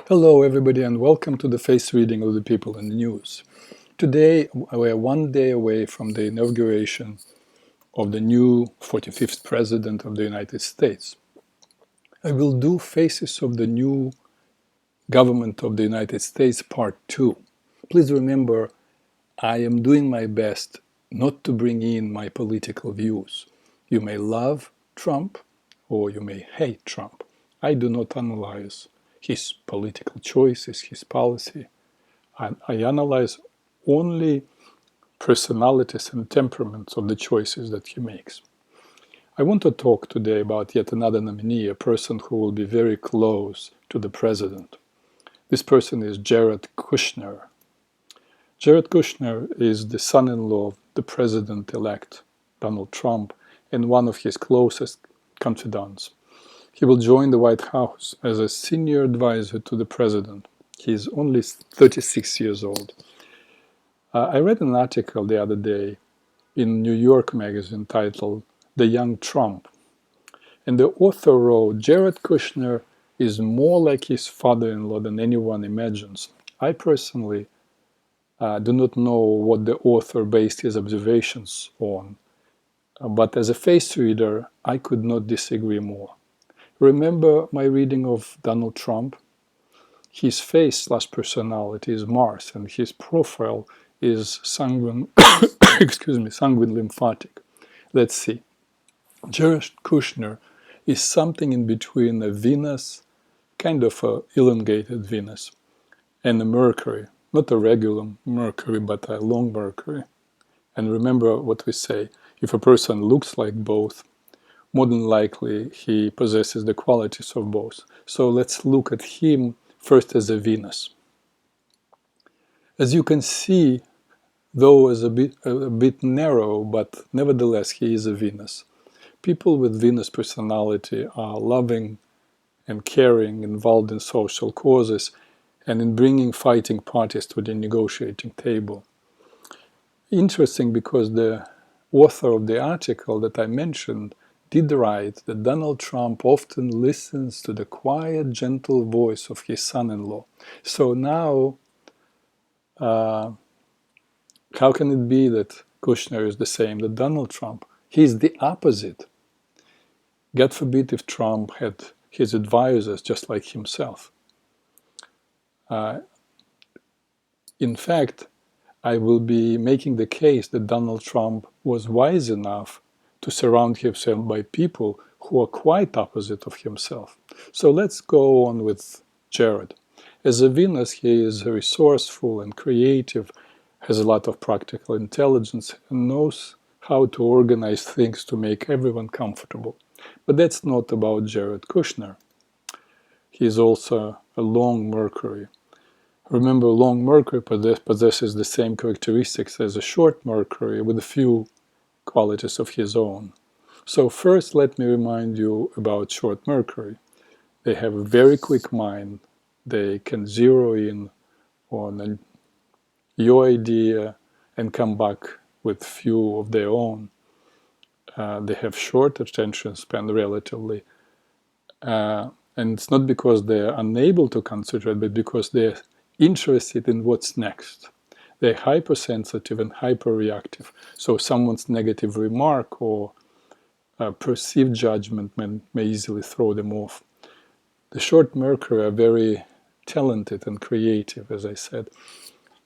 Hello everybody and welcome to the face reading of the people in the news. Today we are one day away from the inauguration of the new 45th President of the United States. I will do Faces of the New Government of the United States Part 2. Please remember, I am doing my best not to bring in my political views. You may love Trump or you may hate Trump. I do not analyze his political choices, his policy. I analyze only personalities and temperaments of the choices that he makes. I want to talk today about yet another nominee, a person who will be very close to the president. This person is Jared Kushner. Jared Kushner is the son-in-law of the president-elect Donald Trump and one of his closest confidants. He will join the White House as a senior advisor to the president. He is only 36 years old. I read an article the other day in New York magazine titled "The Young Trump." And the author wrote, Jared Kushner is more like his father-in-law than anyone imagines. I personally do not know what the author based his observations on, but as a face reader, I could not disagree more. Remember my reading of Donald Trump? His face/personality is Mars, and his profile is sanguine, sanguine lymphatic. Let's see. Jared Kushner is something in between a Venus, kind of a elongated Venus, and a Mercury, not a regular Mercury, but a long Mercury. And remember what we say, if a person looks like both, more than likely he possesses the qualities of both. So let's look at him first as a Venus. As you can see, though is a bit narrow, but nevertheless he is a Venus. People with Venus personality are loving and caring, involved in social causes, and in bringing fighting parties to the negotiating table. Interesting, because the author of the article that I mentioned did write that Donald Trump often listens to the quiet, gentle voice of his son-in-law. So now, how can it be that Kushner is the same, that Donald Trump? He's the opposite. God forbid if Trump had his advisors just like himself. In fact, I will be making the case that Donald Trump was wise enough to surround himself by people who are quite opposite of himself. So let's go on with Jared. As a Venus, he is resourceful and creative, has a lot of practical intelligence, and knows how to organize things to make everyone comfortable. But that's not about Jared Kushner. He is also a long Mercury. Remember, long Mercury possesses the same characteristics as a short Mercury with a few qualities of his own. So first, let me remind you about short Mercury. They have a very quick mind. They can zero in on your idea and come back with few of their own. They have short attention span relatively. And it's not because they're unable to concentrate, but because they're interested in what's next. They're hypersensitive and hyperreactive. So someone's negative remark or perceived judgment may easily throw them off. The short Mercury are very talented and creative, as I said.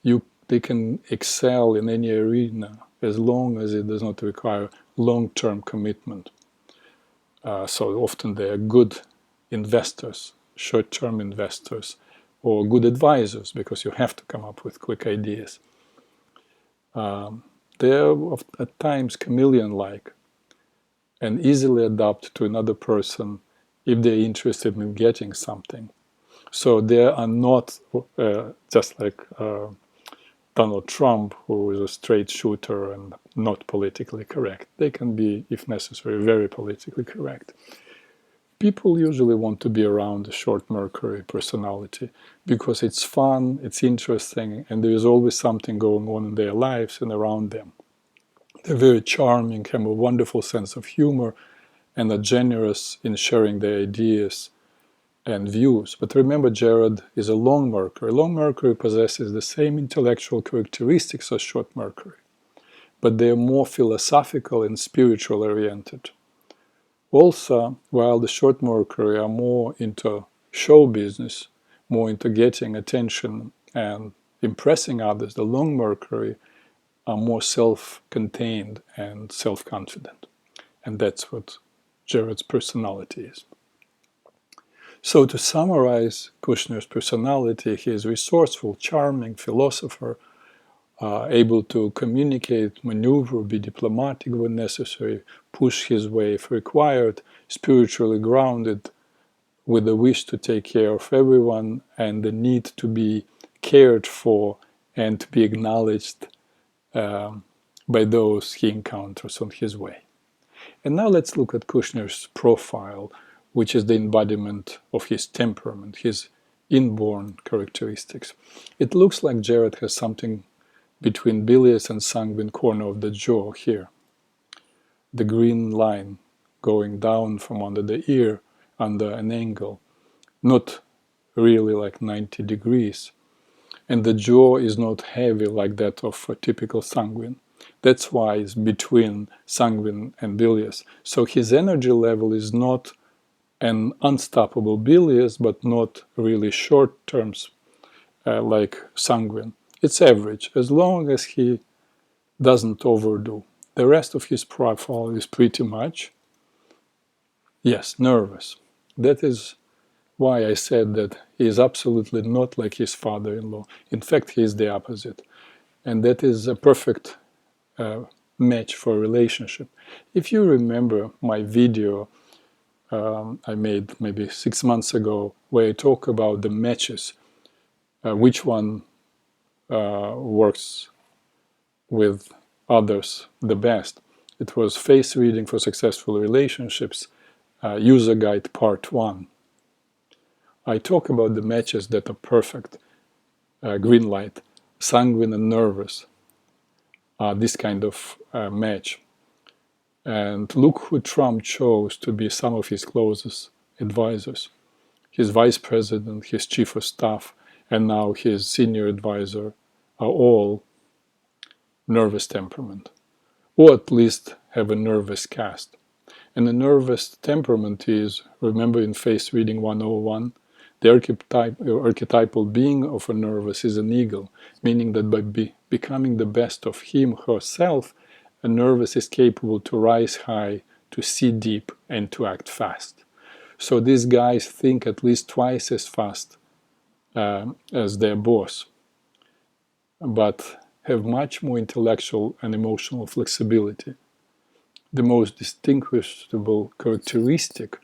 They can excel in any arena as long as it does not require long-term commitment. So often they are good investors, short-term investors, or good advisors, because you have to come up with quick ideas. They're at times chameleon-like and easily adapt to another person if they're interested in getting something. So they are not just like Donald Trump, who is a straight shooter and not politically correct. They can be, if necessary, very politically correct. People usually want to be around a short Mercury personality because it's fun, it's interesting, and there is always something going on in their lives and around them. They're very charming, have a wonderful sense of humor, and are generous in sharing their ideas and views. But remember, Jared is a long Mercury. Long Mercury possesses the same intellectual characteristics as short Mercury, but they are more philosophical and spiritual oriented. Also, while the short Mercury are more into show business, more into getting attention and impressing others, the long Mercury are more self-contained and self-confident. And that's what Jared's personality is. So to summarize Kushner's personality, he is resourceful, charming, philosopher, able to communicate, maneuver, be diplomatic when necessary, push his way if required, spiritually grounded, with a wish to take care of everyone and the need to be cared for and to be acknowledged by those he encounters on his way. And now let's look at Kushner's profile, which is the embodiment of his temperament, his inborn characteristics. It looks like Jared has something between bilious and sanguine corner of the jaw here. The green line going down from under the ear under an angle, not really like 90 degrees. And the jaw is not heavy like that of a typical sanguine. That's why it's between sanguine and bilious. So his energy level is not an unstoppable bilious, but not really short terms like sanguine. It's average, as long as he doesn't overdo. The rest of his profile is pretty much, yes, nervous. That is why I said that he is absolutely not like his father-in-law. In fact, he is the opposite. And that is a perfect match for a relationship. If you remember my video I made maybe 6 months ago, where I talk about the matches, which one works with others the best. It was Face Reading for Successful Relationships, User Guide Part 1. I talk about the matches that are perfect, green light, sanguine and nervous, this kind of match. And look who Trump chose to be some of his closest advisors. His vice president, his chief of staff, and now his senior advisor are all nervous temperament, or at least have a nervous cast. And the nervous temperament is, remember in Face Reading 101, the archetypal being of a nervous is an eagle, meaning that by becoming the best of him, herself, a nervous is capable to rise high, to see deep, and to act fast. So these guys think at least twice as fast as their boss, but have much more intellectual and emotional flexibility. The most distinguishable characteristic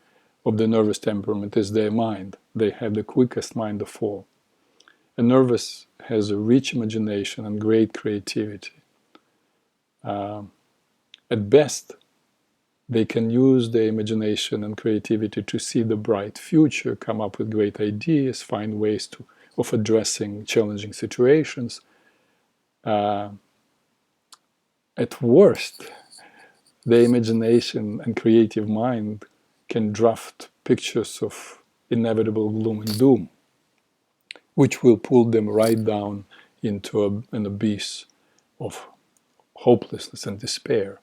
of the nervous temperament is their mind. They have the quickest mind of all. A nervous has a rich imagination and great creativity. At best, they can use their imagination and creativity to see the bright future, come up with great ideas, find ways of addressing challenging situations. At worst, their imagination and creative mind can draft pictures of inevitable gloom and doom, which will pull them right down into an abyss of hopelessness and despair.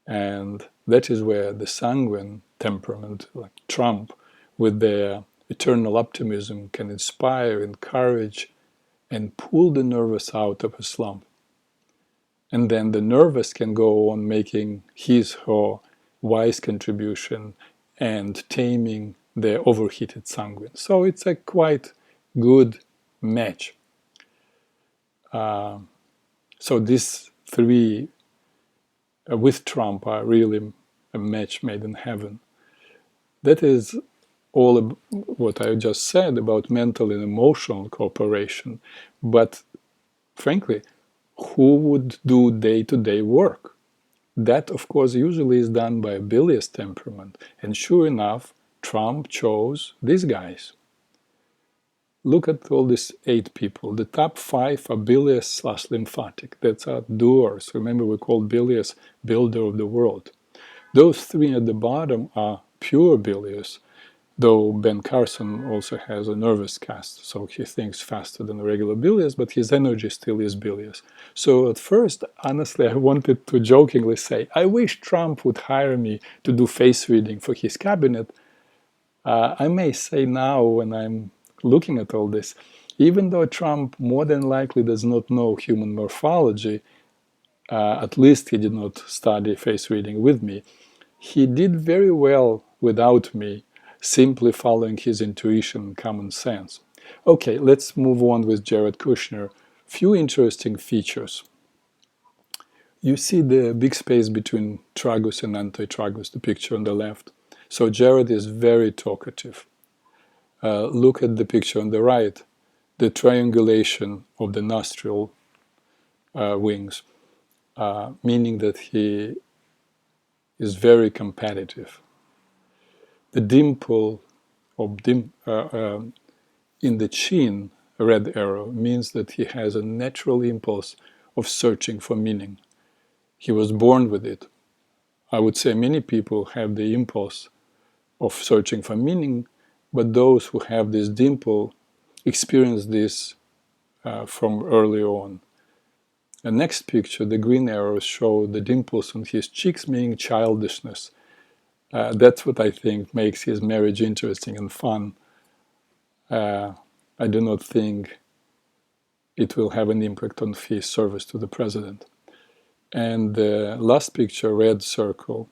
And that is where the sanguine temperament, like Trump, with their eternal optimism, can inspire, encourage, and pull the nervous out of a slump. And then the nervous can go on making his, her wise contribution and taming the overheated sanguine. So it's a quite good match. So these three with Trump are really a match made in heaven. That is all what I just said about mental and emotional cooperation. But frankly, who would do day-to-day work? That, of course, usually is done by a bilious temperament. And sure enough, Trump chose these guys. Look at all these 8 people. The top 5 are bilious/lymphatic. That's our doers. Remember, we called bilious builder of the world. Those 3 at the bottom are pure bilious. though Ben Carson also has a nervous cast, so he thinks faster than a regular bilious, but his energy still is bilious. So at first, honestly, I wanted to jokingly say, I wish Trump would hire me to do face reading for his cabinet. I may say now, when I'm looking at all this, even though Trump more than likely does not know human morphology, at least he did not study face reading with me, he did very well without me, simply following his intuition and common sense. Okay, let's move on with Jared Kushner. Few interesting features. You see the big space between tragus and antitragus, the picture on the left. So Jared is very talkative. Look at the picture on the right, the triangulation of the nostril wings, meaning that he is very competitive. The dimple of in the chin, a red arrow, means that he has a natural impulse of searching for meaning. He was born with it. I would say many people have the impulse of searching for meaning, but those who have this dimple experience this from early on. The next picture, the green arrows show the dimples on his cheeks, meaning childishness. That's what I think makes his marriage interesting and fun. I do not think it will have an impact on his service to the president. And the last picture, red circle,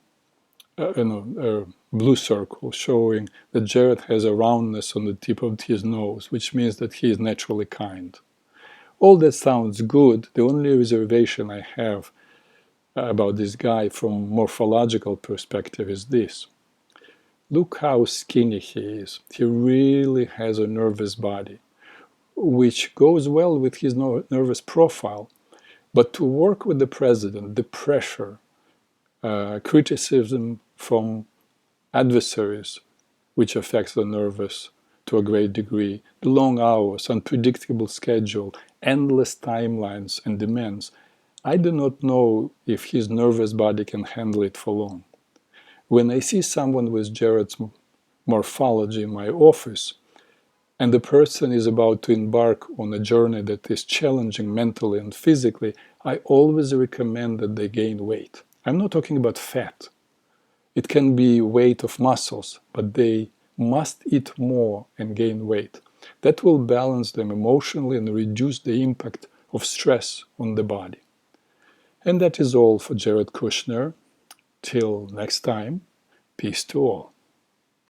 blue circle, showing that Jared has a roundness on the tip of his nose, which means that he is naturally kind. All that sounds good. The only reservation I have about this guy from morphological perspective is this. Look how skinny he is. He really has a nervous body, which goes well with his nervous profile. But to work with the president, the pressure, criticism from adversaries, which affects the nervous to a great degree, the long hours, unpredictable schedule, endless timelines and demands, I do not know if his nervous body can handle it for long. When I see someone with Jared's morphology in my office, and the person is about to embark on a journey that is challenging mentally and physically, I always recommend that they gain weight. I'm not talking about fat. It can be weight of muscles, but they must eat more and gain weight. That will balance them emotionally and reduce the impact of stress on the body. And that is all for Jared Kushner. Till next time, peace to all.